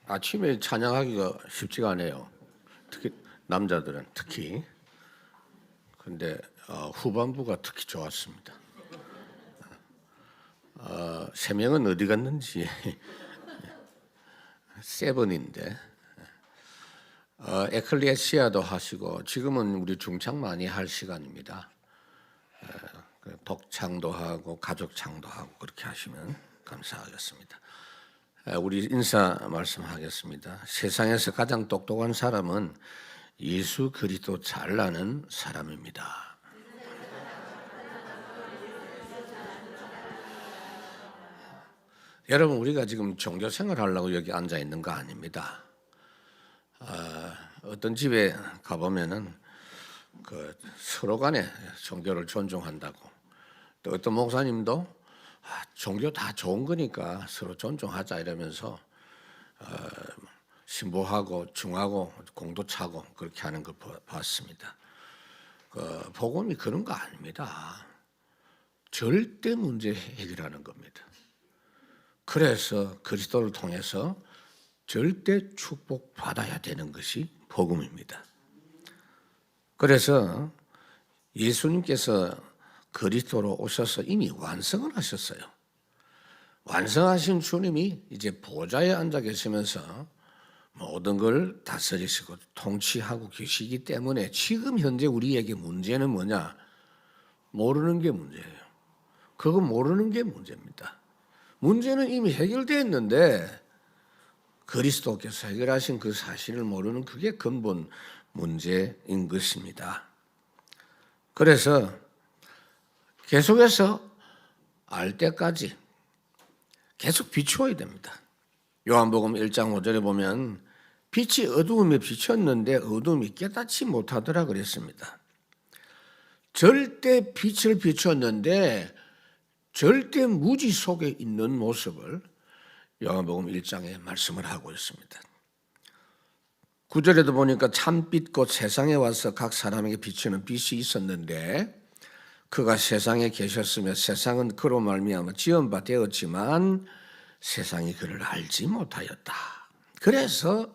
아침에 찬양하기가 쉽지가 않아요. 특히 남자들은 특히. 근데 후반부가 특히 좋았습니다. 세 명은 어디 갔는지 세븐인데 에클레시아도 하시고 지금은 우리 중창 많이 할 시간입니다. 독창도 하고 가족창도 하고 그렇게 하시면 감사하겠습니다. 우리 인사 말씀하겠습니다. 세상에서 가장 똑똑한 사람은 예수 그리스도 잘 아는 사람입니다. 여러분, 우리가 지금 종교 생활 하려고 여기 앉아 있는 거 아닙니다. 어떤 집에 가보면은 서로 간에 종교를 존중한다고, 또 어떤 목사님도 종교 다 좋은 거니까 서로 존중하자 이러면서 신부하고 중하고 공도 차고 그렇게 하는 걸 봤습니다. 복음이 그런 거 아닙니다. 절대 문제 해결하는 겁니다. 그래서 그리스도를 통해서 절대 축복 받아야 되는 것이 복음입니다. 그래서 예수님께서 그리스도로 오셔서 이미 완성을 하셨어요. 완성하신 주님이 이제 보좌에 앉아 계시면서 모든 걸 다스리시고 통치하고 계시기 때문에 지금 현재 우리에게 문제는 뭐냐? 모르는 게 문제예요. 그거 모르는 게 문제입니다. 문제는 이미 해결되어 있는데 그리스도께서 해결하신 그 사실을 모르는 그게 근본 문제인 것입니다. 그래서 계속해서 알 때까지 계속 비추어야 됩니다. 요한복음 1장 5절에 보면 빛이 어두움에 비쳤는데 어두움이 깨닫지 못하더라 그랬습니다. 절대 빛을 비췄는데 절대 무지 속에 있는 모습을 요한복음 1장에 말씀을 하고 있습니다. 9절에도 보니까 참빛 곧 세상에 와서 각 사람에게 비추는 빛이 있었는데 그가 세상에 계셨으며 세상은 그로 말미암아 지은 바 되었지만 세상이 그를 알지 못하였다. 그래서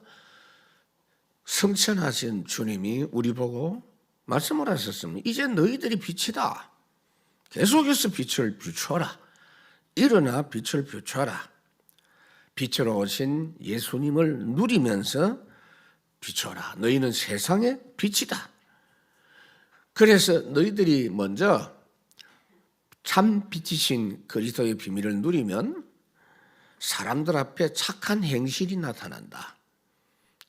성천하신 주님이 우리 보고 말씀을 하셨습니다. 이제 너희들이 빛이다. 계속해서 빛을 비춰라. 일어나 빛을 비춰라. 빛으로 오신 예수님을 누리면서 비춰라. 너희는 세상의 빛이다. 그래서 너희들이 먼저 참 빛이신 그리스도의 비밀을 누리면 사람들 앞에 착한 행실이 나타난다.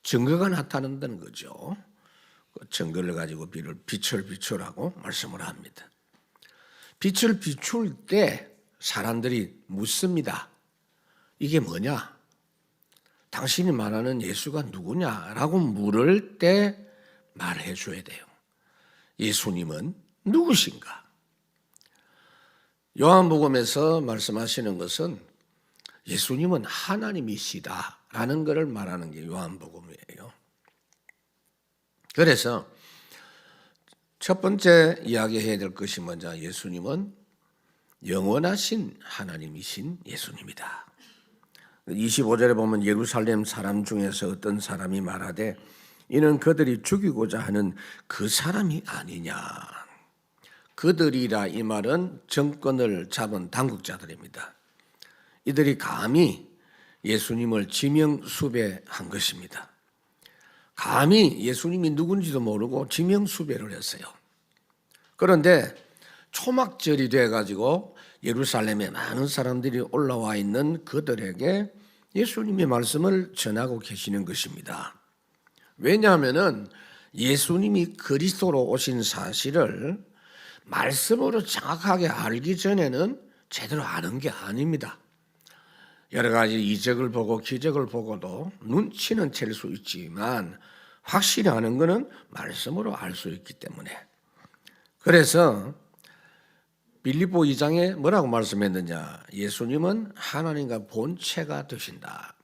증거가 나타난다는 거죠. 그 증거를 가지고 빛을 비추라고 말씀을 합니다. 빛을 비출 때 사람들이 묻습니다. 이게 뭐냐? 당신이 말하는 예수가 누구냐라고 물을 때 말해 줘야 돼요. 예수님은 누구신가? 요한복음에서 말씀하시는 것은 예수님은 하나님이시다라는 것을 말하는 게 요한복음이에요. 그래서 첫 번째 이야기해야 될 것이 먼저 예수님은 영원하신 하나님이신 예수님이다. 25절에 보면 예루살렘 사람 중에서 어떤 사람이 말하되 이는 그들이 죽이고자 하는 그 사람이 아니냐. 그들이라 이 말은 정권을 잡은 당국자들입니다. 이들이 감히 예수님을 지명수배한 것입니다. 감히 예수님이 누군지도 모르고 지명수배를 했어요. 그런데 초막절이 돼가지고 예루살렘에 많은 사람들이 올라와 있는 그들에게 예수님의 말씀을 전하고 계시는 것입니다. 왜냐하면 예수님이 그리스도로 오신 사실을 말씀으로 정확하게 알기 전에는 제대로 아는 게 아닙니다. 여러 가지 이적을 보고 기적을 보고도 눈치는 챌 수 있지만 확실히 아는 것은 말씀으로 알 수 있기 때문에. 그래서 빌립보 2장에 뭐라고 말씀했느냐? 예수님은 하나님과 본체가 되신다.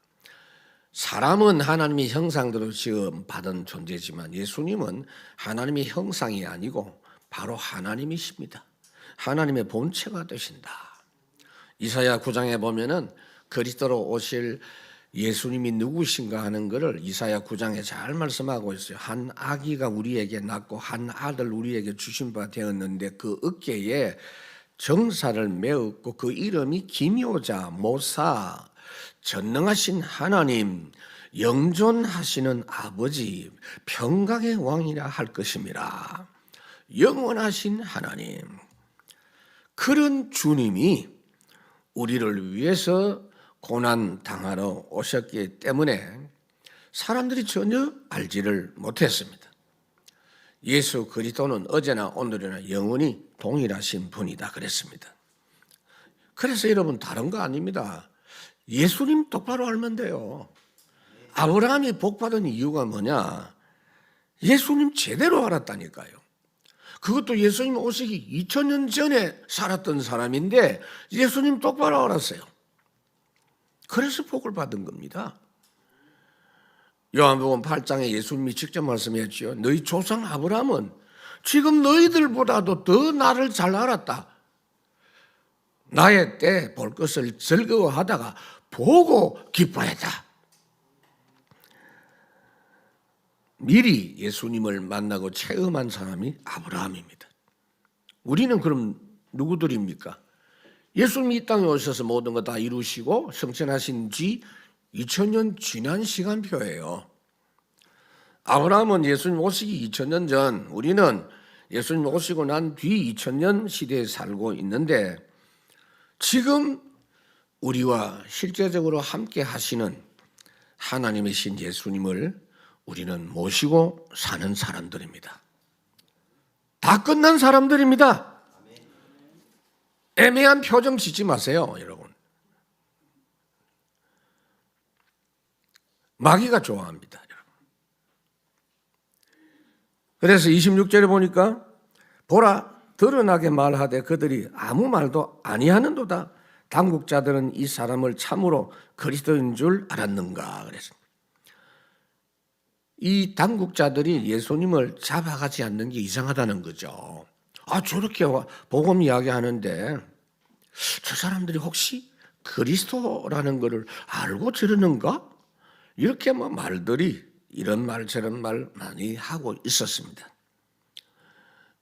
사람은 하나님의 형상대로 지음 받은 존재지만 예수님은 하나님의 형상이 아니고 바로 하나님이십니다. 하나님의 본체가 되신다. 이사야 9장에 보면은 그리스도로 오실 예수님이 누구신가 하는 것을 이사야 9장에 잘 말씀하고 있어요. 한 아기가 우리에게 낳고 한 아들 우리에게 주신 바 되었는데 그 어깨에 정사를 메었고 그 이름이 기묘자, 모사, 전능하신 하나님, 영존하시는 아버지, 평강의 왕이라 할 것임이라. 영원하신 하나님, 그런 주님이 우리를 위해서 고난 당하러 오셨기 때문에 사람들이 전혀 알지를 못했습니다. 예수 그리스도는 어제나 오늘이나 영원히 동일하신 분이다 그랬습니다. 그래서 여러분 다른 거 아닙니다. 예수님 똑바로 알면 돼요. 아브라함이 복받은 이유가 뭐냐? 예수님 제대로 알았다니까요. 그것도 예수님 오시기 2000년 전에 살았던 사람인데 예수님 똑바로 알았어요. 그래서 복을 받은 겁니다. 요한복음 8장에 예수님이 직접 말씀했죠. 너희 조상 아브라함은 지금 너희들보다도 더 나를 잘 알았다. 나의 때 볼 것을 즐거워하다가 보고 기뻐했다. 미리 예수님을 만나고 체험한 사람이 아브라함입니다. 우리는 그럼 누구들입니까? 예수님이 이 땅에 오셔서 모든 거 다 이루시고 성천하신 지 2000년 지난 시간표예요. 아브라함은 예수님 오시기 2000년 전, 우리는 예수님 오시고 난 뒤 2000년 시대에 살고 있는데 지금 우리와 실제적으로 함께 하시는 하나님의 신 예수님을 우리는 모시고 사는 사람들입니다. 다 끝난 사람들입니다. 애매한 표정 짓지 마세요, 여러분. 마귀가 좋아합니다, 여러분. 그래서 26절에 보니까 보라 드러나게 말하되 그들이 아무 말도 아니하는도다. 당국자들은 이 사람을 참으로 그리스도인 줄 알았는가 그랬습니다. 이 당국자들이 예수님을 잡아가지 않는 게 이상하다는 거죠. 저렇게 복음 이야기하는데 저 사람들이 혹시 그리스도라는 것을 알고 저러는가? 이렇게 말들이 이런 말 저런 말 많이 하고 있었습니다.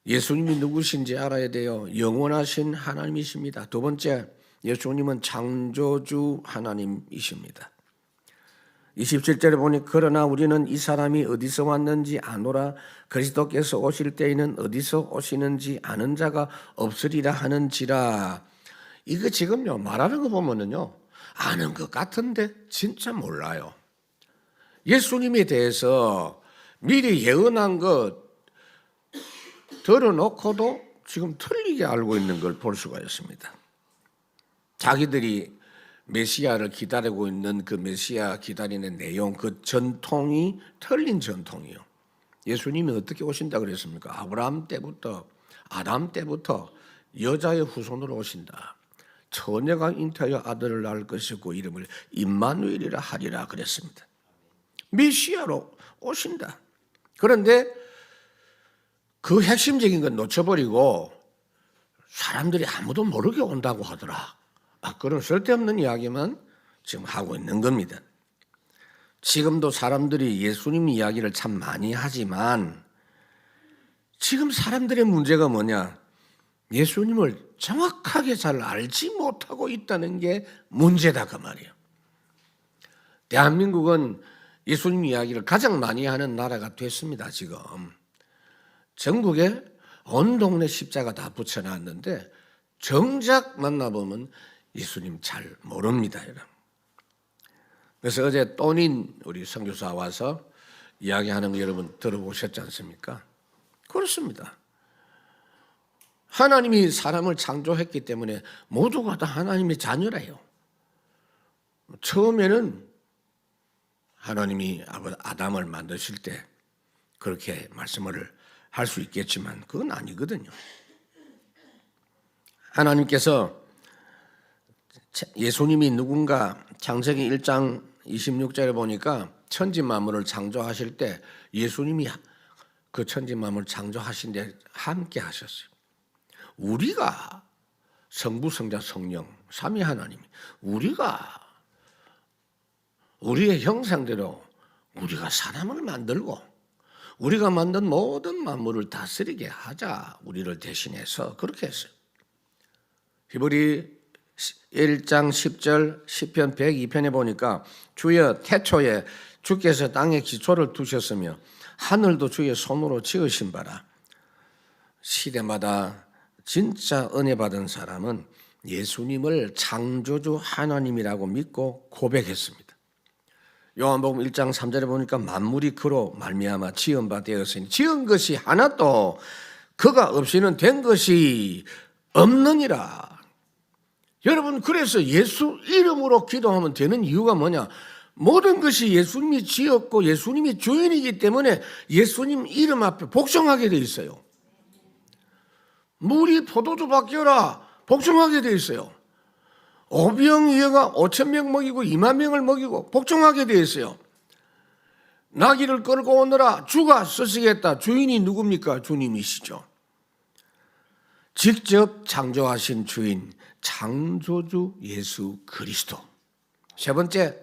예수님이 누구신지 알아야 돼요. 영원하신 하나님이십니다. 두 번째, 예수님은 창조주 하나님이십니다. 27절에 보니 그러나 우리는 이 사람이 어디서 왔는지 아노라. 그리스도께서 오실 때에는 어디서 오시는지 아는 자가 없으리라 하는지라. 이거 지금요 말하는 거 보면은요 아는 것 같은데 진짜 몰라요. 예수님에 대해서 미리 예언한 것 들어놓고도 지금 틀리게 알고 있는 걸 볼 수가 있습니다. 자기들이 메시아를 기다리고 있는 그 메시아 기다리는 내용, 그 전통이 틀린 전통이요. 예수님이 어떻게 오신다 그랬습니까? 아브라함 때부터, 아담 때부터 여자의 후손으로 오신다. 처녀가 잉태하여 아들을 낳을 것이고 이름을 임마누엘이라 하리라 그랬습니다. 메시아로 오신다. 그런데 그 핵심적인 건 놓쳐버리고 사람들이 아무도 모르게 온다고 하더라. 그런 쓸데없는 이야기만 지금 하고 있는 겁니다. 지금도 사람들이 예수님 이야기를 참 많이 하지만 지금 사람들의 문제가 뭐냐? 예수님을 정확하게 잘 알지 못하고 있다는 게 문제다 그 말이에요. 대한민국은 예수님 이야기를 가장 많이 하는 나라가 됐습니다. 지금 전국에 온 동네 십자가 다 붙여놨는데 정작 만나보면 예수님 잘 모릅니다, 여러분. 그래서 어제 또닌 우리 선교사 와서 이야기하는 거 여러분 들어보셨지 않습니까? 그렇습니다. 하나님이 사람을 창조했기 때문에 모두가 다 하나님의 자녀래요. 처음에는 하나님이 아담을 만드실 때 그렇게 말씀을 할 수 있겠지만 그건 아니거든요. 하나님께서 예수님이 누군가 창세기 1장 26절에 보니까 천지 만물을 창조하실 때 예수님이 그 천지 만물을 창조하신데 함께 하셨어요. 우리가 성부, 성자, 성령, 삼위 하나님, 우리가 우리의 형상대로 우리가 사람을 만들고 우리가 만든 모든 만물을 다스리게 하자. 우리를 대신해서 그렇게 했어요. 히브리 1장 10절 시편 102편에 보니까 주여 태초에 주께서 땅에 기초를 두셨으며 하늘도 주의 손으로 지으신 바라. 시대마다 진짜 은혜 받은 사람은 예수님을 창조주 하나님이라고 믿고 고백했습니다. 요한복음 1장 3절에 보니까 만물이 그로 말미암아 지은 바 되었으니 지은 것이 하나도 그가 없이는 된 것이 없느니라. 여러분, 그래서 예수 이름으로 기도하면 되는 이유가 뭐냐? 모든 것이 예수님이 지었고 예수님이 주인이기 때문에 예수님 이름 앞에 복종하게 돼 있어요. 물이 포도주 바뀌어라 복종하게 돼 있어요. 오병이어가 5,000명 먹이고 2만 명을 먹이고 복종하게 돼 있어요. 나귀를 끌고 오느라 주가 쓰시겠다. 주인이 누굽니까? 주님이시죠. 직접 창조하신 주인 창조주 예수 그리스도. 세 번째,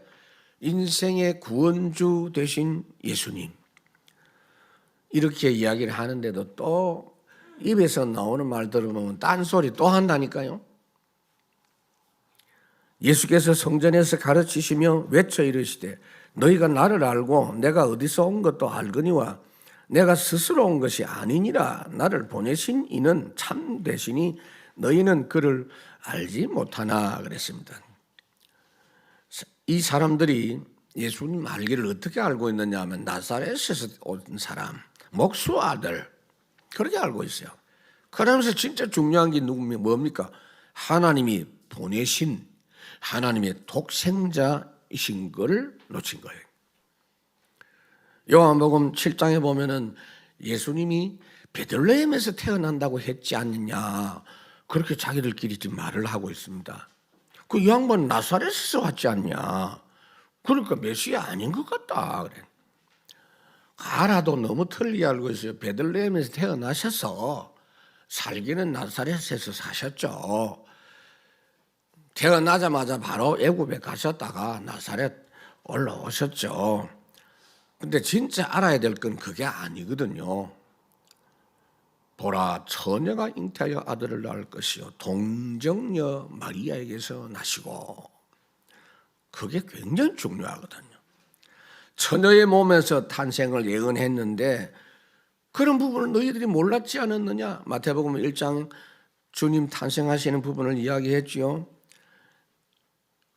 인생의 구원주 되신 예수님. 이렇게 이야기를 하는데도 또 입에서 나오는 말 들으면 딴소리 또 한다니까요. 예수께서 성전에서 가르치시며 외쳐 이르시되 너희가 나를 알고 내가 어디서 온 것도 알거니와 내가 스스로 온 것이 아니니라. 나를 보내신 이는 참 되시니 너희는 그를 알지 못하나 그랬습니다. 이 사람들이 예수님 알기를 어떻게 알고 있느냐 하면 나사렛에서 온 사람, 목수 아들 그렇게 알고 있어요. 그러면서 진짜 중요한 게 뭡니까? 하나님이 보내신 하나님의 독생자이신 걸 놓친 거예요. 요한복음 7장에 보면은 예수님이 베들레헴에서 태어난다고 했지 않느냐 그렇게 자기들끼리 지금 말을 하고 있습니다. 그 이 양반 나사렛에서 왔지 않냐. 그러니까 메시아 아닌 것 같다 그래. 알아도 너무 틀리게 알고 있어요. 베들레헴에서 태어나셔서 살기는 나사렛에서 사셨죠. 태어나자마자 바로 애굽에 가셨다가 나사렛 올라오셨죠. 근데 진짜 알아야 될 건 그게 아니거든요. 보라, 처녀가 잉태하여 아들을 낳을 것이요 동정녀 마리아에게서 나시고. 그게 굉장히 중요하거든요. 처녀의 몸에서 탄생을 예언했는데 그런 부분을 너희들이 몰랐지 않았느냐. 마태복음 1장 주님 탄생하시는 부분을 이야기했지요.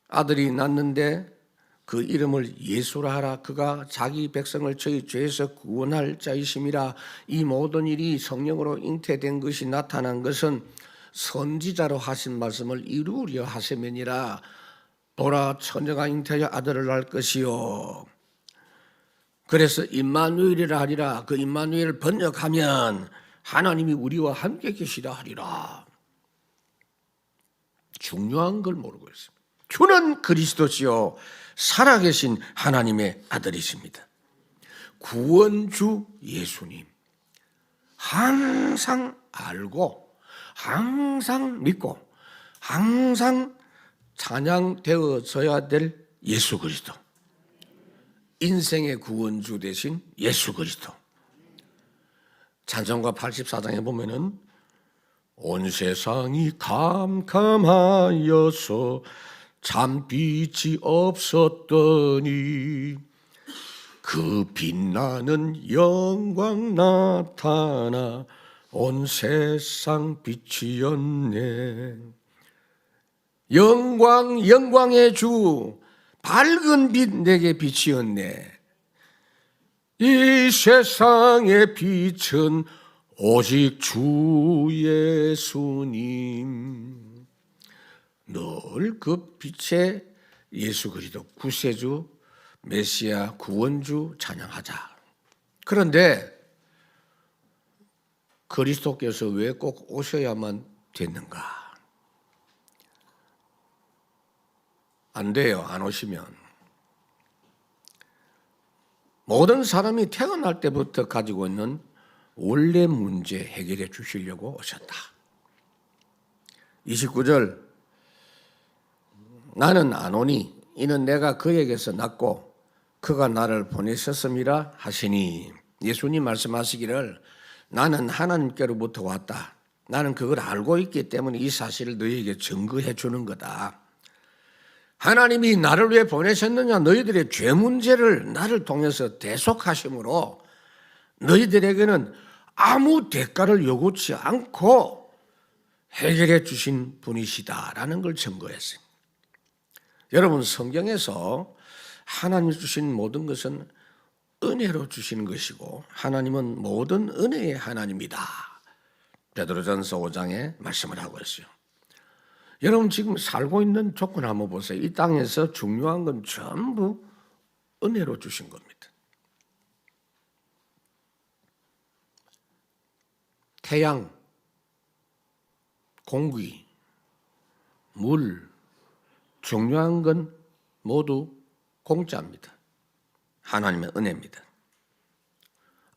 아들이 낳는데 그 이름을 예수라 하라. 그가 자기 백성을 저희 죄에서 구원할 자이심이라. 이 모든 일이 성령으로 잉태된 것이 나타난 것은 선지자로 하신 말씀을 이루려 하심이니라. 보라, 처녀가 잉태하여 아들을 낳을 것이요. 그래서 임마누엘이라 하리라. 그 임마누엘을 번역하면 하나님이 우리와 함께 계시다 하리라. 중요한 걸 모르고 있습니다. 주는 그리스도시요 살아계신 하나님의 아들이십니다. 구원주 예수님. 항상 알고 항상 믿고 항상 찬양되어져야 될 예수 그리스도. 인생의 구원주 되신 예수 그리스도. 찬송가 84장에 보면은 온 세상이 캄캄하여서 잠빛이 없었더니 그 빛나는 영광 나타나 온 세상 빛이었네. 영광의 주 밝은 빛 내게 빛이었네. 이 세상의 빛은 오직 주 예수님. 늘 그 빛의 예수 그리스도 구세주 메시아 구원주 찬양하자. 그런데 그리스도께서 왜 꼭 오셔야만 됐는가? 안 돼요. 안 오시면. 모든 사람이 태어날 때부터 가지고 있는 원래 문제 해결해 주시려고 오셨다. 29절 나는 안 오니 이는 내가 그에게서 났고 그가 나를 보내셨음이라 하시니, 예수님 말씀하시기를 나는 하나님께로부터 왔다. 나는 그걸 알고 있기 때문에 이 사실을 너희에게 증거해 주는 거다. 하나님이 나를 왜 보내셨느냐? 너희들의 죄 문제를 나를 통해서 대속하심으로 너희들에게는 아무 대가를 요구치 않고 해결해 주신 분이시다라는 걸 증거했어요. 여러분, 성경에서 하나님 주신 모든 것은 은혜로 주시는 것이고 하나님은 모든 은혜의 하나님이다. 베드로전서 5장에 말씀을 하고 있어요. 여러분, 지금 살고 있는 조건 한번 보세요. 이 땅에서 중요한 건 전부 은혜로 주신 겁니다. 태양, 공기, 물, 중요한 건 모두 공짜입니다. 하나님의 은혜입니다.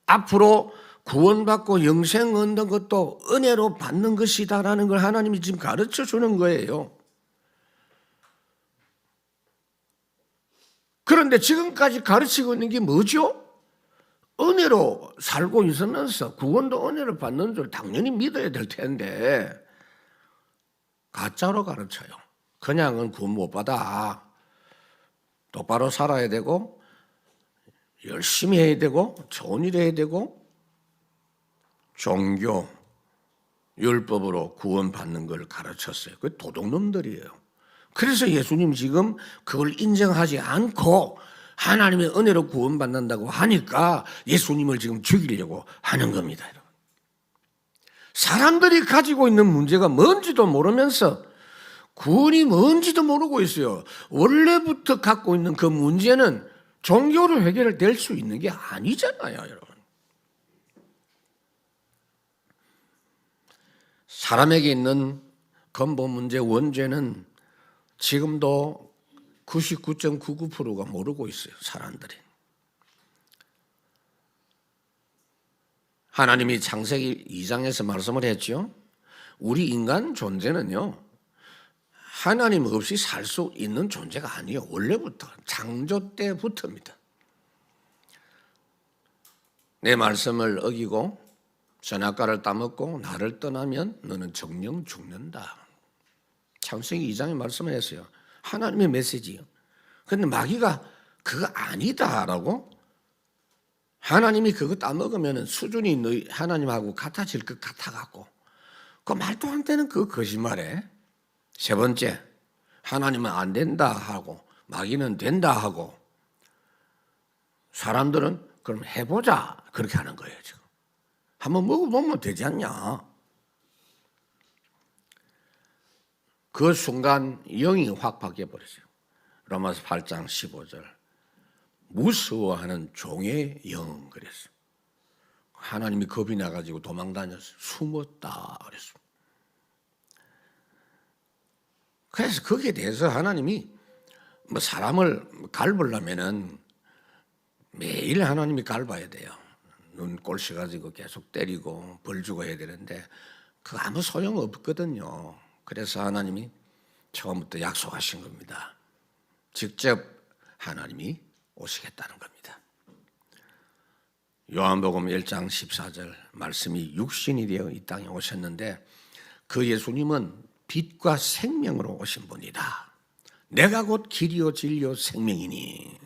앞으로 구원받고 영생 얻는 것도 은혜로 받는 것이다라는 걸 하나님이 지금 가르쳐 주는 거예요. 그런데 지금까지 가르치고 있는 게 뭐죠? 은혜로 살고 있으면서 구원도 은혜로 받는 줄 당연히 믿어야 될 텐데 가짜로 가르쳐요. 그냥은 구원 못 받아. 똑바로 살아야 되고 열심히 해야 되고 좋은 일 해야 되고 종교, 율법으로 구원받는 걸 가르쳤어요. 그게 도둑놈들이에요. 그래서 예수님 지금 그걸 인정하지 않고 하나님의 은혜로 구원받는다고 하니까 예수님을 지금 죽이려고 하는 겁니다. 여러분. 사람들이 가지고 있는 문제가 뭔지도 모르면서 구원이 뭔지도 모르고 있어요. 원래부터 갖고 있는 그 문제는 종교로 해결될 수 있는 게 아니잖아요, 여러분. 사람에게 있는 근본 문제, 원죄는 지금도 99.99%가 모르고 있어요, 사람들이. 하나님이 창세기 2장에서 말씀을 했죠. 우리 인간 존재는요, 하나님 없이 살 수 있는 존재가 아니에요. 원래부터, 창조 때부터입니다. 내 말씀을 어기고 선악과를 따먹고 나를 떠나면 너는 정령 죽는다. 창세기 2장에 말씀을 했어요. 하나님의 메시지요. 그런데 마귀가 그거 아니다라고, 하나님이 그거 따먹으면 수준이 너희 하나님하고 같아질 것 같아갖고 그 말도 안 되는 그 거짓말에, 세 번째, 하나님은 안 된다 하고 마귀는 된다 하고 사람들은 그럼 해보자 그렇게 하는 거예요. 지금 한번 먹어보면 되지 않냐. 그 순간 영이 확 바뀌어버렸어요. 로마서 8장 15절 무서워하는 종의 영 그랬어요. 하나님이 겁이 나가지고 도망다녔어요. 숨었다 그랬어요. 그래서 거기에 대해서 하나님이 뭐 사람을 갈보려면은 매일 하나님이 갈봐야 돼요. 눈 꼴시 가지고 계속 때리고 벌 주고 해야 되는데 그거 아무 소용 없거든요. 그래서 하나님이 처음부터 약속하신 겁니다. 직접 하나님이 오시겠다는 겁니다. 요한복음 1장 14절 말씀이 육신이 되어 이 땅에 오셨는데 그 예수님은 빛과 생명으로 오신 분이다. 내가 곧 길이요 진리요 생명이니.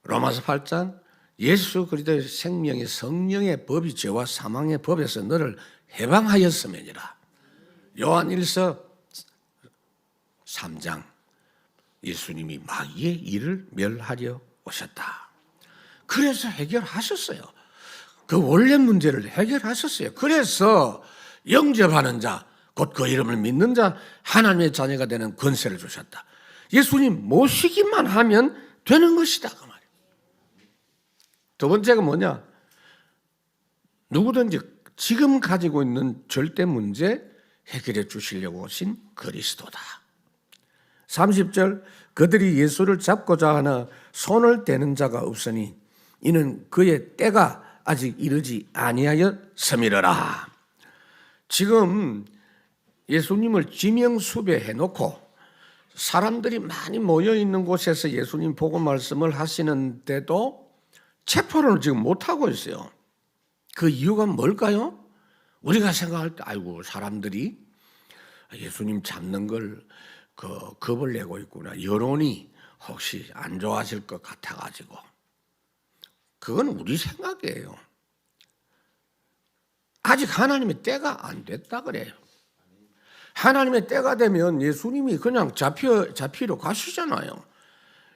로마서 8장 예수 그리스도의 생명의 성령의 법이 죄와 사망의 법에서 너를 해방하였음이니라. 요한 1서 3장 예수님이 마귀의 일을 멸하려 오셨다. 그래서 해결하셨어요. 그 원래 문제를 해결하셨어요. 그래서 영접하는 자, 곧 그 이름을 믿는 자, 하나님의 자녀가 되는 권세를 주셨다. 예수님 모시기만 하면 되는 것이다. 그 말이에요. 두 번째가 뭐냐? 누구든지 지금 가지고 있는 절대 문제 해결해 주시려고 오신 그리스도다. 30절 그들이 예수를 잡고자 하나 손을 대는 자가 없으니 이는 그의 때가 아직 이르지 아니하였음이라. 지금 예수님을 지명수배해 놓고 사람들이 많이 모여 있는 곳에서 예수님 복음 말씀을 하시는데도 체포를 지금 못 하고 있어요. 그 이유가 뭘까요? 우리가 생각할 때 아이고 사람들이 예수님 잡는 걸 겁을 내고 있구나. 여론이 혹시 안 좋아질 것 같아가지고. 그건 우리 생각이에요. 아직 하나님의 때가 안 됐다 그래요. 하나님의 때가 되면 예수님이 그냥 잡히러 가시잖아요.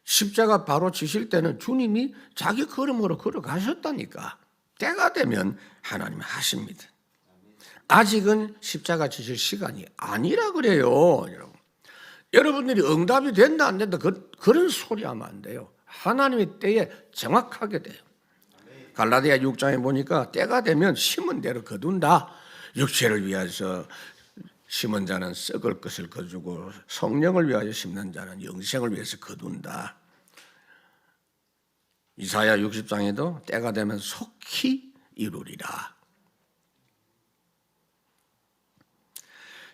십자가 바로 지실 때는 주님이 자기 걸음으로 걸어가셨다니까. 때가 되면 하나님이 하십니다. 아직은 십자가 지실 시간이 아니라 그래요. 여러분들이 응답이 된다 안 된다 그런 소리 하면 안 돼요. 하나님의 때에 정확하게 돼요. 갈라디아 6장에 보니까 때가 되면 심은 대로 거둔다. 육체를 위해서 심은 자는 썩을 것을 거두고 성령을 위하여 심는 자는 영생을 위해서 거둔다. 이사야 60장에도 때가 되면 속히 이루리라.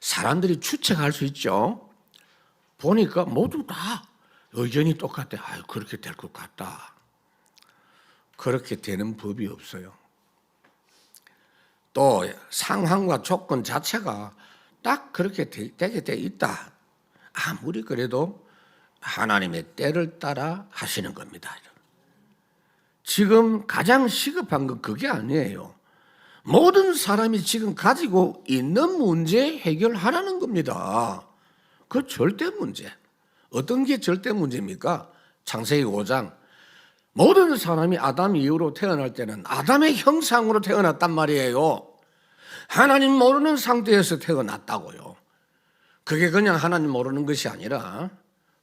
사람들이 추측할 수 있죠. 보니까 모두 다 의견이 똑같아. 그렇게 될 것 같다. 그렇게 되는 법이 없어요. 또 상황과 조건 자체가 딱 그렇게 되게 돼 있다. 아무리 그래도 하나님의 때를 따라 하시는 겁니다. 지금 가장 시급한 건 그게 아니에요. 모든 사람이 지금 가지고 있는 문제 해결하라는 겁니다. 그 절대 문제. 어떤 게 절대 문제입니까? 창세기 5장. 모든 사람이 아담 이후로 태어날 때는 아담의 형상으로 태어났단 말이에요. 하나님 모르는 상태에서 태어났다고요. 그게 그냥 하나님 모르는 것이 아니라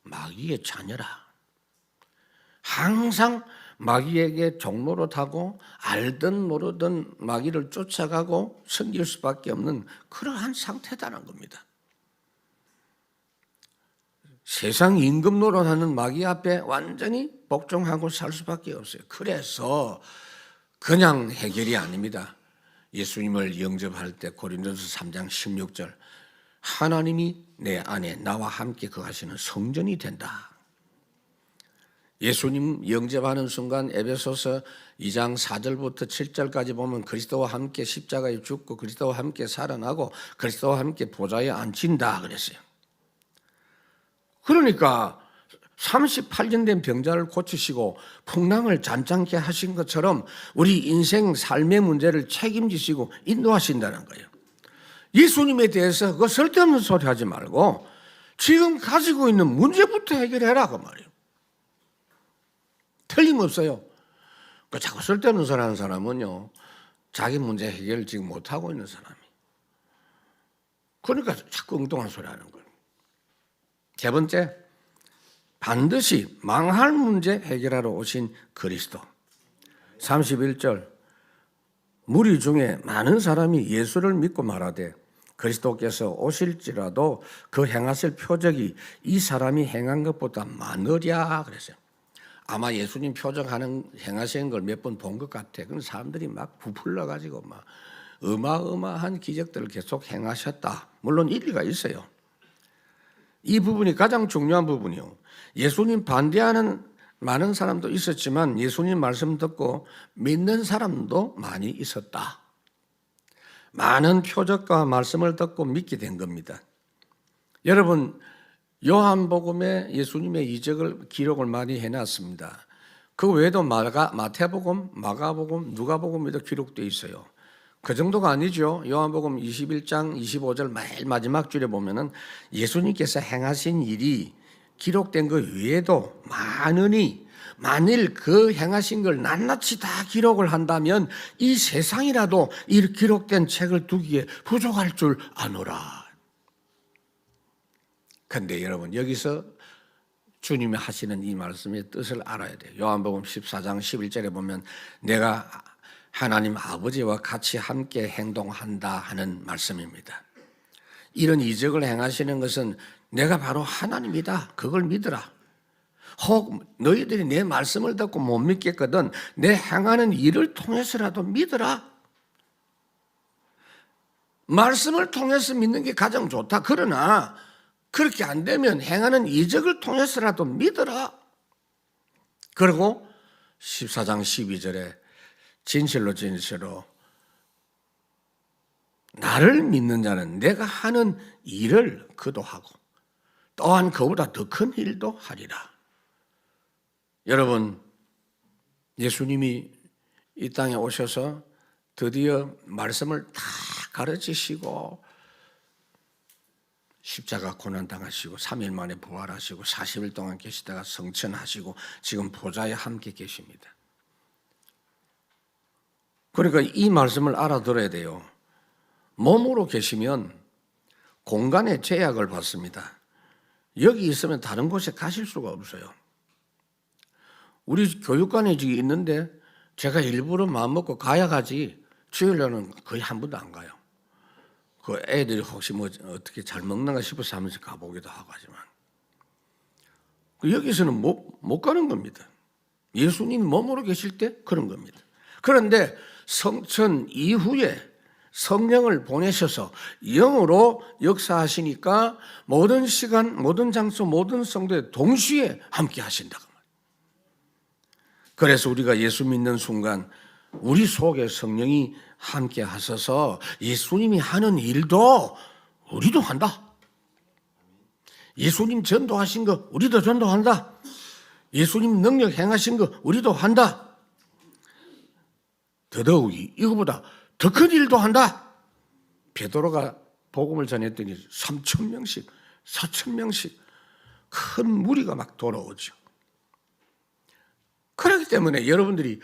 마귀의 자녀라. 항상 마귀에게 종노릇하고 알든 모르든 마귀를 쫓아가고 섬길 수밖에 없는 그러한 상태다는 겁니다. 세상 임금 노릇하는 마귀 앞에 완전히 복종하고 살 수밖에 없어요. 그래서 그냥 해결이 아닙니다. 예수님을 영접할 때 고린도서 3장 16절 하나님이 내 안에 나와 함께 거하시는 성전이 된다. 예수님 영접하는 순간 에베소서 2장 4절부터 7절까지 보면 그리스도와 함께 십자가에 죽고 그리스도와 함께 살아나고 그리스도와 함께 보좌에 앉힌다 그랬어요. 그러니까 38년 된 병자를 고치시고 풍랑을 잔잔케 하신 것처럼 우리 인생 삶의 문제를 책임지시고 인도하신다는 거예요. 예수님에 대해서 그 쓸데없는 소리 하지 말고 지금 가지고 있는 문제부터 해결해라 그 말이에요. 틀림없어요. 그 자꾸 쓸데없는 소리 하는 사람은요, 자기 문제 해결을 지금 못하고 있는 사람이. 그러니까 자꾸 엉뚱한 소리 하는 거예요. 세 번째, 반드시 망할 문제 해결하러 오신 그리스도. 31절, 무리 중에 많은 사람이 예수를 믿고 말하되 그리스도께서 오실지라도 그 행하실 표적이 이 사람이 행한 것보다 많으랴 그랬어요. 아마 예수님 행하시는 걸 몇 번 본 것 같아. 그런 사람들이 막 부풀러가지고 막 어마어마한 기적들을 계속 행하셨다. 물론 일리가 있어요. 이 부분이 가장 중요한 부분이요. 예수님 반대하는 많은 사람도 있었지만 예수님 말씀 듣고 믿는 사람도 많이 있었다. 많은 표적과 말씀을 듣고 믿게 된 겁니다. 여러분, 요한복음에 예수님의 이적을 기록을 많이 해놨습니다. 그 외에도 마태복음, 마가복음, 누가복음에도 기록되어 있어요. 그 정도가 아니죠. 요한복음 21장 25절 맨 마지막 줄에 보면은 예수님께서 행하신 일이 기록된 것 외에도 많으니 만일 그 행하신 걸 낱낱이 다 기록을 한다면 이 세상이라도 이 기록된 책을 두기에 부족할 줄 아노라. 그런데 여러분 여기서 주님이 하시는 이 말씀의 뜻을 알아야 돼요. 요한복음 14장 11절에 보면 내가 하나님 아버지와 같이 함께 행동한다 하는 말씀입니다. 이런 이적을 행하시는 것은 내가 바로 하나님이다. 그걸 믿으라. 혹 너희들이 내 말씀을 듣고 못 믿겠거든 내 행하는 일을 통해서라도 믿으라. 말씀을 통해서 믿는 게 가장 좋다. 그러나 그렇게 안 되면 행하는 이적을 통해서라도 믿어라. 그리고 14장 12절에 진실로 진실로 나를 믿는 자는 내가 하는 일을 그도 하고 또한 그보다 더 큰 일도 하리라. 여러분, 예수님이 이 땅에 오셔서 드디어 말씀을 다 가르치시고 십자가 고난 당하시고 3일 만에 부활하시고 40일 동안 계시다가 성천하시고 지금 보좌에 함께 계십니다. 그러니까 이 말씀을 알아들어야 돼요. 몸으로 계시면 공간의 제약을 받습니다. 여기 있으면 다른 곳에 가실 수가 없어요. 우리 교육관에 지금 있는데 제가 일부러 마음먹고 가야 가지 주일날은 거의 한 번도 안 가요. 그 애들이 혹시 뭐 어떻게 잘 먹는가 싶어서 하면서 가보기도 하고 하지만 여기서는 못 가는 겁니다. 예수님 몸으로 계실 때 그런 겁니다. 그런데 성천 이후에 성령을 보내셔서 영으로 역사하시니까 모든 시간, 모든 장소, 모든 성도에 동시에 함께 하신다고 말이에요. 그래서 우리가 예수 믿는 순간 우리 속에 성령이 함께 하셔서 예수님이 하는 일도 우리도 한다. 예수님 전도하신 거 우리도 전도한다. 예수님 능력 행하신 거 우리도 한다. 더더욱이 이거보다 더 큰 일도 한다. 베드로가 복음을 전했더니 3,000명씩 4,000명씩 큰 무리가 막 돌아오죠. 그렇기 때문에 여러분들이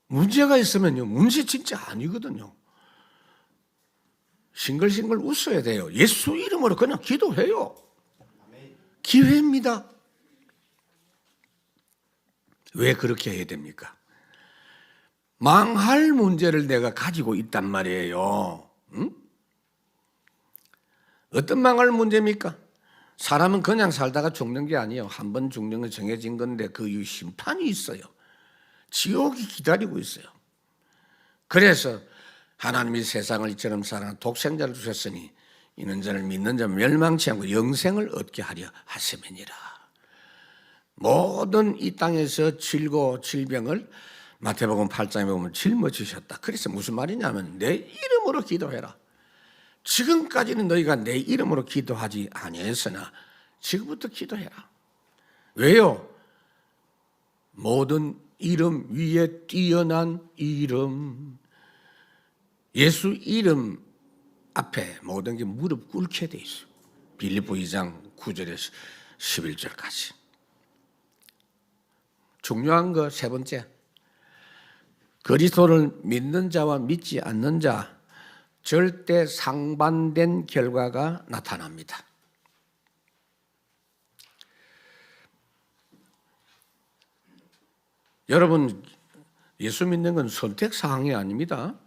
문제가 있으면요, 문제 진짜 아니거든요. 싱글싱글 웃어야 돼요. 예수 이름으로 그냥 기도해요. 기회입니다. 왜 그렇게 해야 됩니까? 망할 문제를 내가 가지고 있단 말이에요. 응? 어떤 망할 문제입니까? 사람은 그냥 살다가 죽는 게 아니에요. 한 번 죽는 건 정해진 건데 그 이후 심판이 있어요. 지옥이 기다리고 있어요. 그래서 하나님이 세상을 이처럼 사랑한 독생자를 주셨으니 이는 저를 믿는 자 멸망치 않고 영생을 얻게 하려 하심이니라. 모든 이 땅에서 질고 질병을 마태복음 8장에 보면 짊어지셨다. 그래서 무슨 말이냐면 내 이름으로 기도해라. 지금까지는 너희가 내 이름으로 기도하지 아니했으나 지금부터 기도해라. 왜요? 모든 이름 위에 뛰어난 이름, 예수 이름 앞에 모든 게 무릎 꿇게 돼 있어요. 빌립보 2장 9절에서 11절까지. 중요한 거 세 번째, 그리스도를 믿는 자와 믿지 않는 자 절대 상반된 결과가 나타납니다. 여러분, 예수 믿는 건 선택사항이 아닙니다.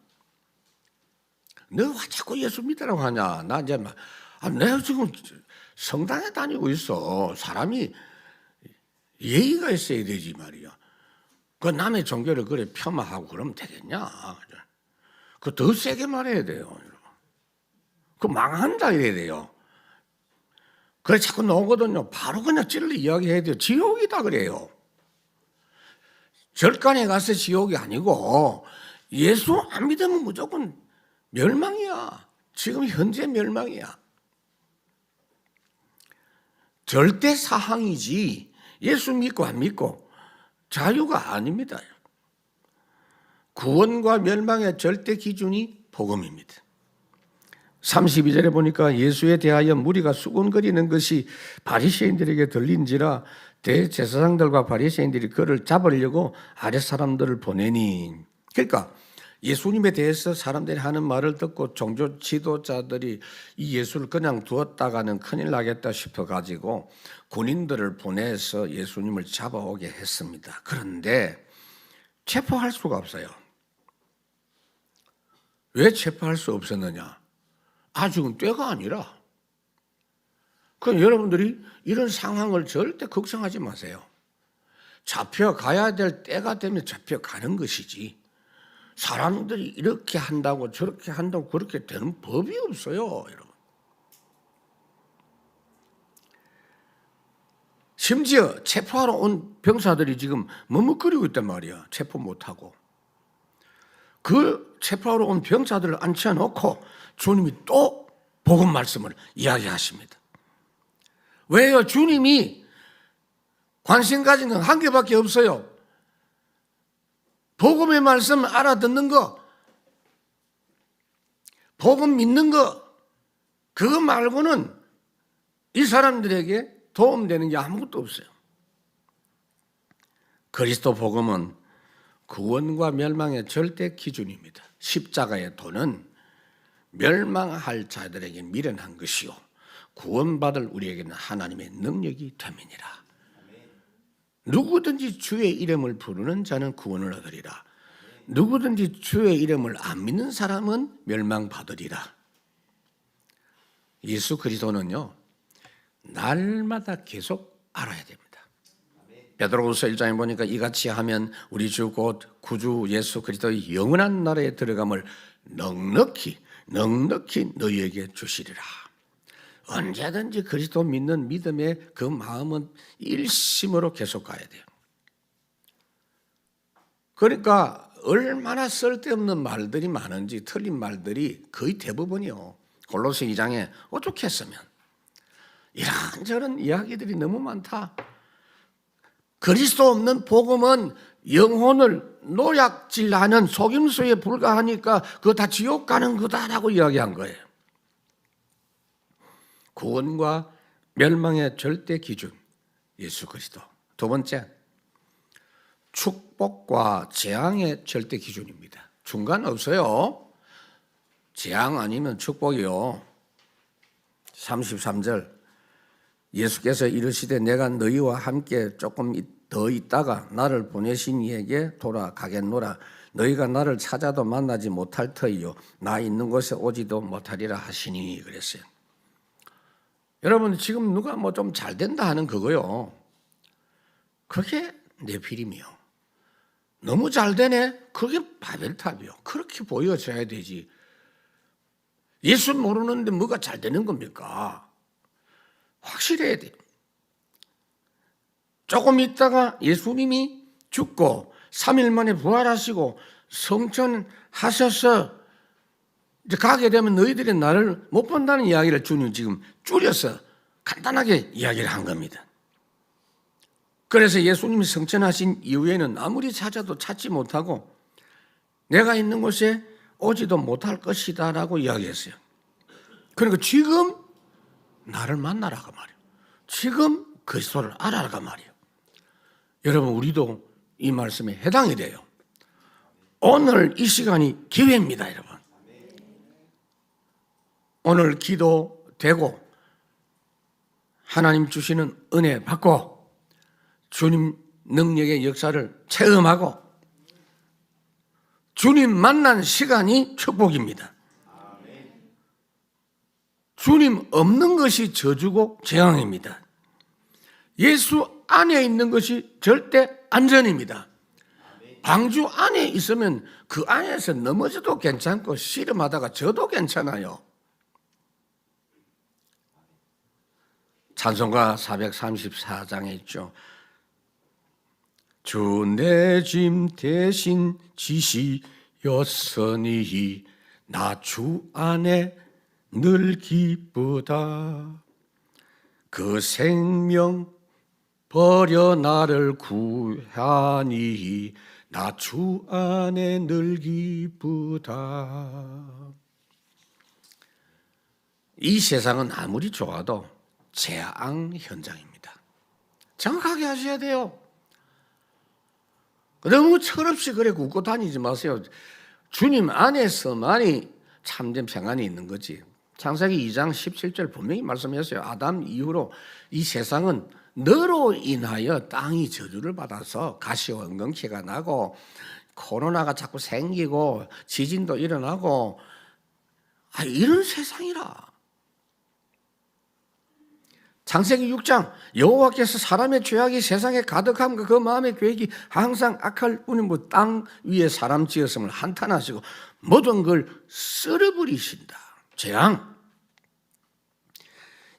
너 왜 자꾸 예수 믿으라고 하냐? 나 이제 내가 지금 성당에 다니고 있어. 사람이 예의가 있어야 되지 말이야. 그 남의 종교를 그래 폄하하고 그러면 되겠냐? 그 더 세게 말해야 돼요. 그 망한다 이래야 돼요. 그래 자꾸 나오거든요. 바로 그냥 찔러 이야기해야 돼요. 지옥이다 그래요. 절간에 가서 지옥이 아니고 예수 안 믿으면 무조건 멸망이야. 지금 현재 멸망이야. 절대 사항이지 예수 믿고 안 믿고 자유가 아닙니다. 구원과 멸망의 절대 기준이 복음입니다. 32절에 보니까 예수에 대하여 무리가 수군거리는 것이 바리새인들에게 들린지라 대제사장들과 바리새인들이 그를 잡으려고 아랫 사람들을 보내니. 그러니까 예수님에 대해서 사람들이 하는 말을 듣고 종교 지도자들이 이 예수를 그냥 두었다가는 큰일 나겠다 싶어가지고 군인들을 보내서 예수님을 잡아오게 했습니다. 그런데 체포할 수가 없어요. 왜 체포할 수 없었느냐? 아직은 때가 아니라. 그럼 여러분들이 이런 상황을 절대 걱정하지 마세요. 잡혀가야 될 때가 되면 잡혀가는 것이지. 사람들이 이렇게 한다고 저렇게 한다고 그렇게 되는 법이 없어요, 여러분. 심지어 체포하러 온 병사들이 지금 머뭇거리고 있단 말이야. 체포 못하고. 그 체포하러 온 병사들을 앉혀놓고 주님이 또 복음 말씀을 이야기하십니다. 왜요? 주님이 관심 가진 건 한 개밖에 없어요. 복음의 말씀 알아듣는 거, 복음 믿는 거, 그거 말고는 이 사람들에게 도움되는 게 아무것도 없어요. 그리스도 복음은 구원과 멸망의 절대 기준입니다. 십자가의 도는 멸망할 자들에게 미련한 것이요 구원받을 우리에게는 하나님의 능력이 됨이니라. 누구든지 주의 이름을 부르는 자는 구원을 얻으리라. 누구든지 주의 이름을 안 믿는 사람은 멸망받으리라. 예수 그리스도는요, 날마다 계속 알아야 됩니다. 베드로후서 1장에 보니까 이같이 하면 우리 주 곧 구주 예수 그리스도의 영원한 나라에 들어감을 넉넉히 너희에게 주시리라. 언제든지 그리스도 믿는 믿음의 그 마음은 일심으로 계속 가야 돼요. 그러니까 얼마나 쓸데없는 말들이 많은지, 틀린 말들이 거의 대부분이요. 골로새 2장에 어떻게 했으면 이런저런 이야기들이 너무 많다. 그리스도 없는 복음은 영혼을 노약질하는 속임수에 불과하니까 그거 다 지옥 가는 거다라고 이야기한 거예요. 구원과 멸망의 절대 기준, 예수 그리스도. 두 번째, 축복과 재앙의 절대 기준입니다. 중간 없어요. 재앙 아니면 축복이요. 33절, 예수께서 이르시되 내가 너희와 함께 조금 더 있다가 나를 보내신 이에게 돌아가겠노라. 너희가 나를 찾아도 만나지 못할 터이요 나 있는 곳에 오지도 못하리라 하시니 그랬어요. 여러분 지금 누가 뭐 좀 잘 된다 하는 그거요. 그게 네피림이요. 너무 잘 되네. 그게 바벨탑이요. 그렇게 보여져야 되지. 예수 모르는데 뭐가 잘 되는 겁니까? 확실해야 돼요. 조금 있다가 예수님이 죽고 3일 만에 부활하시고 성천하셔서 이제 가게 되면 너희들이 나를 못 본다는 이야기를 주님 지금 줄여서 간단하게 이야기를 한 겁니다. 그래서 예수님이 성천하신 이후에는 아무리 찾아도 찾지 못하고 내가 있는 곳에 오지도 못할 것이다 라고 이야기했어요. 그러니까 지금 나를 만나라가 말이에요. 지금 그리스도를 알아라가 말이에요. 여러분 우리도 이 말씀에 해당이 돼요. 오늘 이 시간이 기회입니다. 여러분 오늘 기도되고 하나님 주시는 은혜 받고 주님 능력의 역사를 체험하고 주님 만난 시간이 축복입니다. 주님 없는 것이 저주고 재앙입니다. 예수 안에 있는 것이 절대 안전입니다. 방주 안에 있으면 그 안에서 넘어져도 괜찮고 씨름하다가 져도 괜찮아요. 찬송가 434장에 있죠. 주 내 짐 대신 지시였으니 나 주 안에 늘 기쁘다. 그 생명 버려 나를 구하니 나 주 안에 늘 기쁘다. 이 세상은 아무리 좋아도 재앙 현장입니다. 정확하게 하셔야 돼요. 너무 철없이 그래 굽고 다니지 마세요. 주님 안에서만이 참된 평안이 있는 거지. 창세기 2장 17절 분명히 말씀했어요. 아담 이후로 이 세상은 너로 인하여 땅이 저주를 받아서 가시와 엉겅퀴가 나고 코로나가 자꾸 생기고 지진도 일어나고 이런 세상이라. 창세기 6장 여호와께서 사람의 죄악이 세상에 가득함과 그 마음의 계획이 항상 악할 뿐이고 땅 위에 사람 지었음을 한탄하시고 모든 걸 썰어버리신다. 재앙.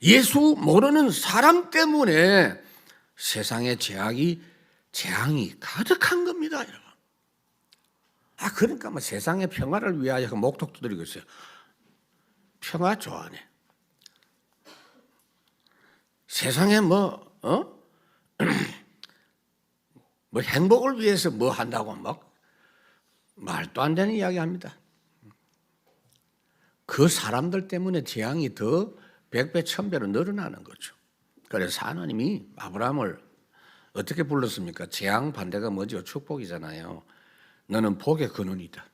예수 모르는 사람 때문에 세상에 재앙이 가득한 겁니다, 여러분. 그러니까 세상의 평화를 위하여 목독 두드리고 있어요. 평화 좋아하네. 세상에 뭐 행복을 위해서 뭐 한다고 막 말도 안 되는 이야기 합니다. 그 사람들 때문에 재앙이 더 100배, 1000배로 늘어나는 거죠. 그래서 하나님이 아브라함을 어떻게 불렀습니까? 재앙 반대가 뭐죠? 축복이잖아요. 너는 복의 근원이다.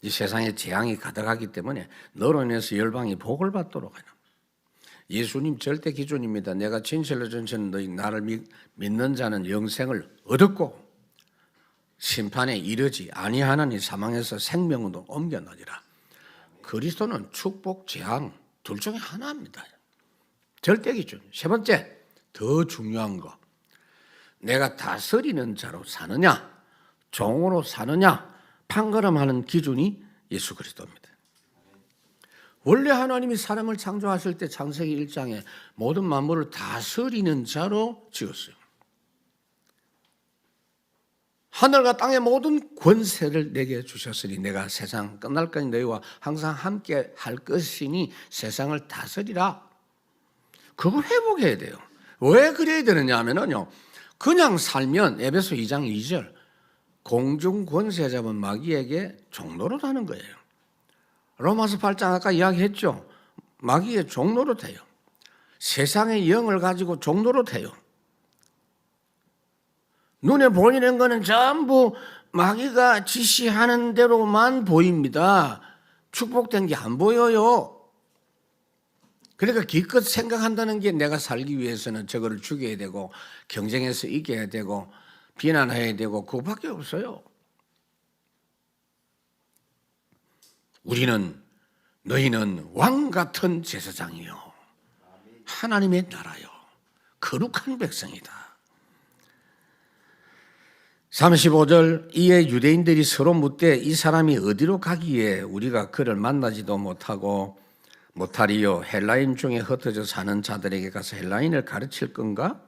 이 세상에 재앙이 가득하기 때문에 너로 인해서 열방이 복을 받도록 하는. 예수님 절대 기준입니다. 내가 진실로 너희 나를 믿는 자는 영생을 얻었고 심판에 이르지 아니하나니 사망에서 생명으로 옮겨나리라. 그리스도는 축복, 재앙 둘 중에 하나입니다. 절대 기준. 세 번째, 더 중요한 거. 내가 다스리는 자로 사느냐, 종으로 사느냐, 판가름하는 기준이 예수 그리스도입니다. 원래 하나님이 사람을 창조하실 때 창세기 1장에 모든 만물을 다스리는 자로 지었어요. 하늘과 땅의 모든 권세를 내게 주셨으니 내가 세상 끝날까지 너희와 항상 함께 할 것이니 세상을 다스리라. 그걸 회복해야 돼요. 왜 그래야 되느냐 하면요. 그냥 살면 에베소 2장 2절 공중 권세 잡은 마귀에게 종노릇 하는 거예요. 로마서 8장 아까 이야기했죠. 마귀의 종노릇 해요. 세상의 영을 가지고 종노릇 해요. 눈에 보이는 거는 전부 마귀가 지시하는 대로만 보입니다. 축복된 게 안 보여요. 그러니까 기껏 생각한다는 게 내가 살기 위해서는 저거를 죽여야 되고 경쟁에서 이겨야 되고 비난해야 되고 그거밖에 없어요. 너희는 왕 같은 제사장이요 하나님의 나라요 거룩한 백성이다. 35절 이에 유대인들이 서로 묻되 이 사람이 어디로 가기에 우리가 그를 만나지도 못하리요. 헬라인 중에 흩어져 사는 자들에게 가서 헬라인을 가르칠 건가?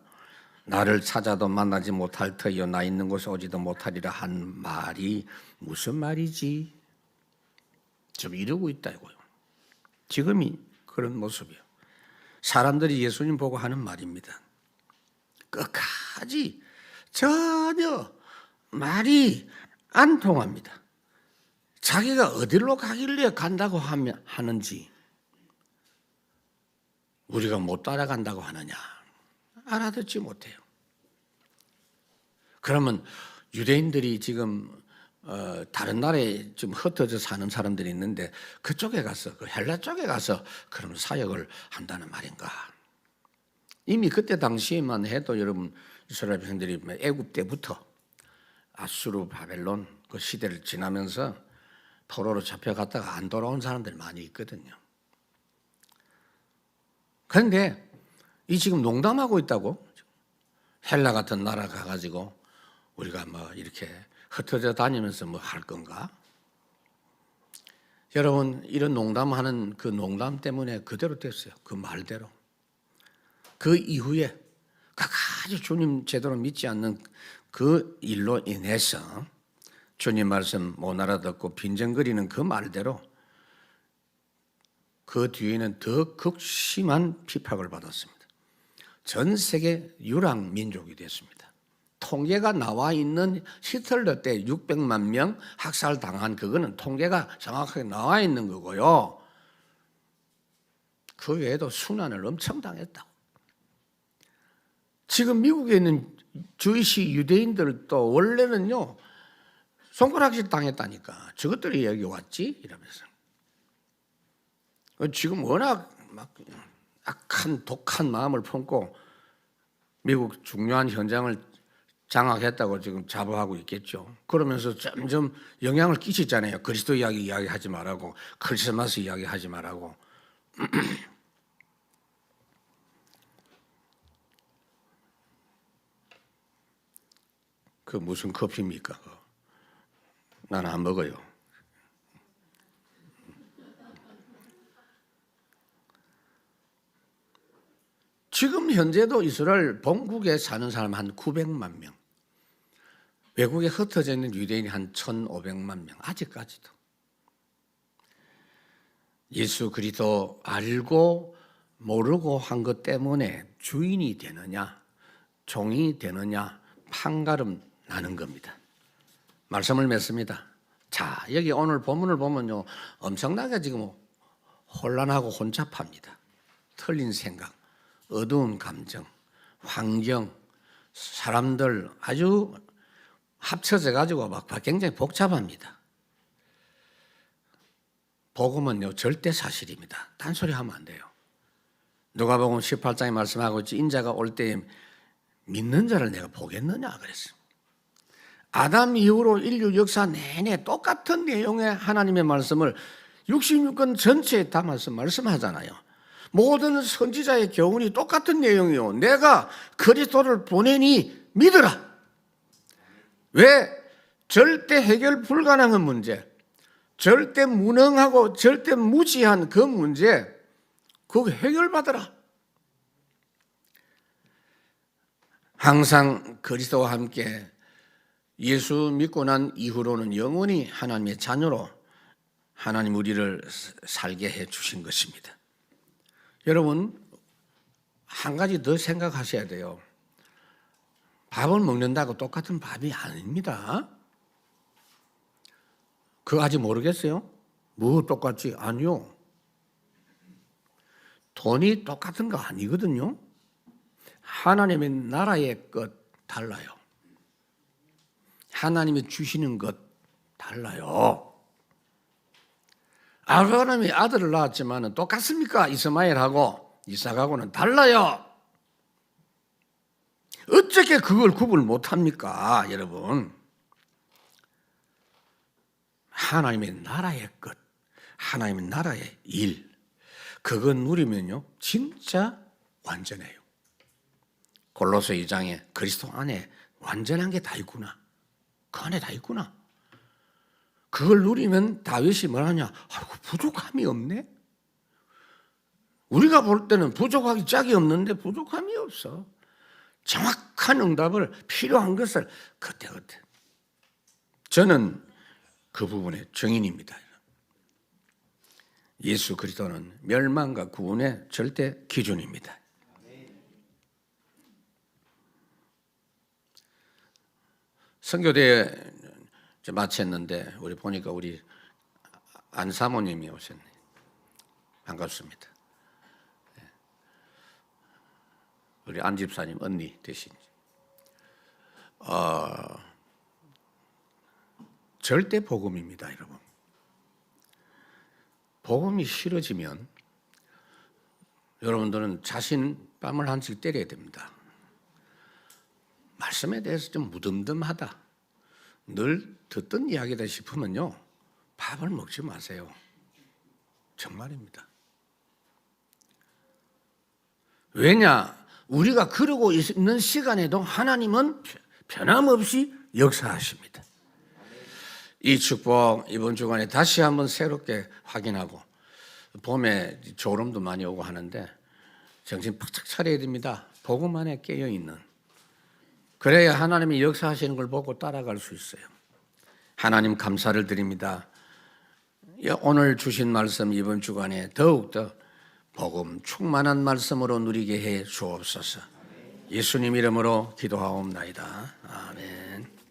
나를 찾아도 만나지 못할 터이요 나 있는 곳에 오지도 못하리라 한 말이 무슨 말이지? 좀 이러고 있다고요. 지금이 그런 모습이에요. 사람들이 예수님 보고 하는 말입니다. 끝까지 전혀 말이 안 통합니다. 자기가 어디로 가길래 간다고 하는지 우리가 못 따라간다고 하느냐 알아듣지 못해요. 그러면 유대인들이 지금 다른 나라에 좀 흩어져 사는 사람들이 있는데 그쪽에 가서 그 헬라 쪽에 가서 그런 사역을 한다는 말인가? 이미 그때 당시에만 해도 여러분 이스라엘 백성들이 애굽 때부터 아수르 바벨론 그 시대를 지나면서 포로로 잡혀갔다가 안 돌아온 사람들 많이 있거든요. 그런데 이 지금 농담하고 있다고 헬라 같은 나라 가가지고 우리가 뭐 이렇게 흩어져 다니면서 뭐 할 건가? 여러분 이런 농담하는 그 농담 때문에 그대로 됐어요. 그 말대로. 그 이후에 끝까지 주님 제대로 믿지 않는 그 일로 인해서 주님 말씀 못 알아듣고 빈정거리는 그 말대로 그 뒤에는 더 극심한 핍박을 받았습니다. 전 세계 유랑 민족이 됐습니다. 통계가 나와 있는 히틀러 때 600만 명 학살당한 그거는 통계가 정확하게 나와 있는 거고요. 그 외에도 순환을 엄청 당했다고. 지금 미국에 있는 주이시 유대인들도 원래는요 손가락질 당했다니까. 저것들이 여기 왔지 이러면서. 지금 워낙 막 악한 독한 마음을 품고 미국 중요한 현장을 장악했다고 지금 자부하고 있겠죠. 그러면서 점점 영향을 끼치잖아요. 그리스도 이야기하지 말라고, 크리스마스 이야기하지 말라고. 그 무슨 커피입니까? 나는 안 먹어요. 지금 현재도 이스라엘 본국에 사는 사람 한 900만 명, 외국에 흩어져 있는 유대인이 한 1,500만 명, 아직까지도. 예수 그리스도 알고 모르고 한 것 때문에 주인이 되느냐, 종이 되느냐, 판가름 나는 겁니다. 말씀을 맺습니다. 자, 여기 오늘 본문을 보면요, 엄청나게 지금 혼란하고 혼잡합니다. 틀린 생각, 어두운 감정, 환경, 사람들 아주 합쳐져 가지고 막 굉장히 복잡합니다. 복음은요, 절대 사실입니다. 딴소리 하면 안 돼요. 누가복음 18장에 말씀하고 있지, 인자가 올 때에 믿는 자를 내가 보겠느냐 그랬어요. 아담 이후로 인류 역사 내내 똑같은 내용의 하나님의 말씀을 66권 전체에 담아서 말씀하잖아요. 모든 선지자의 교훈이 똑같은 내용이요. 내가 그리스도를 보내니 믿으라. 왜? 절대 해결 불가능한 문제, 절대 무능하고 절대 무지한 그 문제, 그거 해결받으라. 항상 그리스도와 함께 예수 믿고 난 이후로는 영원히 하나님의 자녀로 하나님 우리를 살게 해 주신 것입니다. 여러분, 한 가지 더 생각하셔야 돼요. 밥을 먹는다고 똑같은 밥이 아닙니다. 그거 아직 모르겠어요? 뭐 똑같지? 아니요. 돈이 똑같은 거 아니거든요. 하나님의 나라의 것 달라요. 하나님이 주시는 것 달라요. 아브라함이 아들을 낳았지만 똑같습니까? 이스마엘하고 이삭하고는 달라요. 어떻게 그걸 구분을 못합니까, 여러분? 하나님의 나라의 것, 하나님의 나라의 일, 그거 누리면요 진짜 완전해요. 골로새 2장에 그리스도 안에 완전한 게 다 있구나, 그 안에 다 있구나. 그걸 누리면 다윗이 뭐하냐, 아이고 부족함이 없네. 우리가 볼 때는 부족하기 짝이 없는데 부족함이 없어. 정확한 응답을, 필요한 것을 그때그때. 저는 그 부분의 증인입니다. 예수 그리스도는 멸망과 구원의 절대 기준입니다. 선교대회 마쳤는데 우리 보니까 우리 안 사모님이 오셨네. 반갑습니다. 우리 안 집사님 언니 되신. 절대 복음입니다, 여러분. 복음이 싫어지면 여러분들은 자신 뺨을 한씩 때려야 됩니다. 말씀에 대해서 좀 무덤덤하다, 늘 듣던 이야기다 싶으면요, 밥을 먹지 마세요. 정말입니다. 왜냐? 우리가 그러고 있는 시간에도 하나님은 변함없이 역사하십니다. 이 축복 이번 주간에 다시 한번 새롭게 확인하고, 봄에 졸음도 많이 오고 하는데 정신 바짝 차려야 됩니다. 복음 안에 깨어있는, 그래야 하나님이 역사하시는 걸 보고 따라갈 수 있어요. 하나님 감사를 드립니다. 오늘 주신 말씀 이번 주간에 더욱더 복음 충만한 말씀으로 누리게 해 주옵소서. 예수님 이름으로 기도하옵나이다. 아멘.